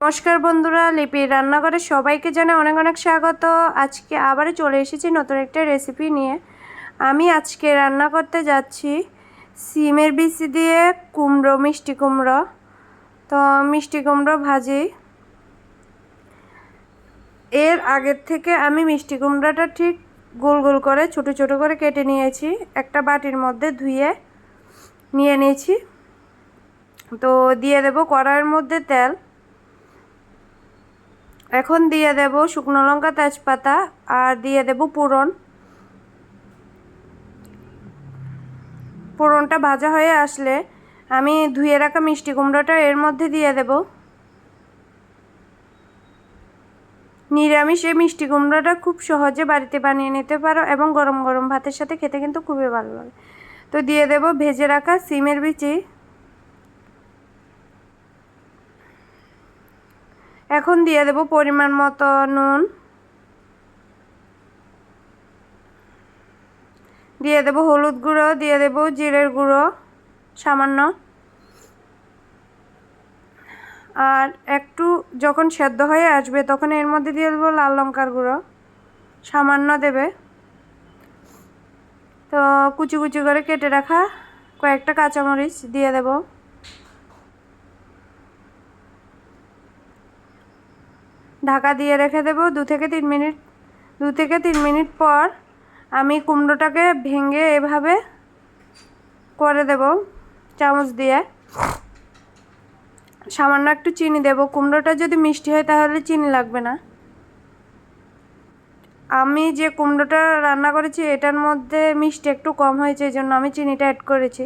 নমস্কার বন্ধুরা, লিপির রান্নাঘরে সবাইকে জানাই অনেক অনেক স্বাগত। আজকে আবারও চলে এসেছি নতুন একটা রেসিপি নিয়ে। আমি আজকে রান্না করতে যাচ্ছি সিমের বিচি দিয়ে কুমড়ো, মিষ্টি কুমড়ো। তো মিষ্টি কুমড়ো ভাজি। এর আগের থেকে আমি মিষ্টি কুমড়োটা ঠিক গোল গোল করে ছোট ছোট করে কেটে নিয়েছি। একটা বাটির মধ্যে ধুয়ে নিয়ে নিয়েছি। তো দিয়ে দেব কড়াইয়ের মধ্যে তেল। এখন দিয়ে দেব শুকনো লঙ্কা, তেজপাতা, আর দিয়ে দেব ফোড়নটা ভাজা হয়ে আসলে আমি ধুয়ে রাখা মিষ্টি কুমড়োটা এর মধ্যে দিয়ে দেব। নিরামিষ এই মিষ্টি কুমড়োটা খুব সহজে বাড়িতে বানিয়ে নিতে পারো এবং গরম গরম ভাতের সাথে খেতে কিন্তু খুবই ভালো লাগে। তো দিয়ে দেব ভেজে রাখা সিমের বিচি। এখন দিয়ে দেব পরিমাণ মতো নুন, দিয়ে দেব হলুদ গুঁড়ো, দিয়ে দেব জিরের গুঁড়ো সামান্য, আর একটু যখন সেদ্ধ হয়ে আসবে তখন এর মধ্যে দিয়ে দেবো লাল লঙ্কার গুঁড়ো সামান্য দেবে। তো কুচি কুচি করে কেটে রাখা কয়েকটা কাঁচামরিচ দিয়ে দেব। ঢাকা দিয়ে রেখে দেব 2 থেকে 3 মিনিট পর আমি কুমড়োটাকে ভেঙে এভাবে করে দেব চামচ দিয়ে। সামান্য একটু চিনি দেব। কুমড়োটা যদি মিষ্টি হয় তাহলে চিনি লাগবে না। আমি যে কুমড়োটা রান্না করেছি এটার মধ্যে মিষ্টি একটু কম হয়েছে, এই জন্য আমি চিনিটা অ্যাড করেছি।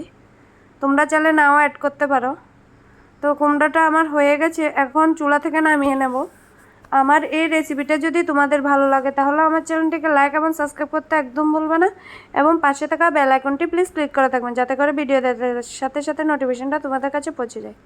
তোমরা চাইলে নাও অ্যাড করতে পারো। তো কুমড়োটা আমার হয়ে গেছে, এখন চুলা থেকে নামিয়ে নেব। আমার এই রেসিপিটা যদি তোমাদের ভালো লাগে তাহলে আমার চ্যানেলটিকে লাইক এবং সাবস্ক্রাইব করতে একদম ভুলবে না, এবং পাশে থাকা বেল আইকনটি প্লিজ ক্লিক করে থাকবেন যাতে করে ভিডিও দেওয়ার সাথে সাথে নোটিফিকেশনটা তোমাদের কাছে পৌঁছে যায়।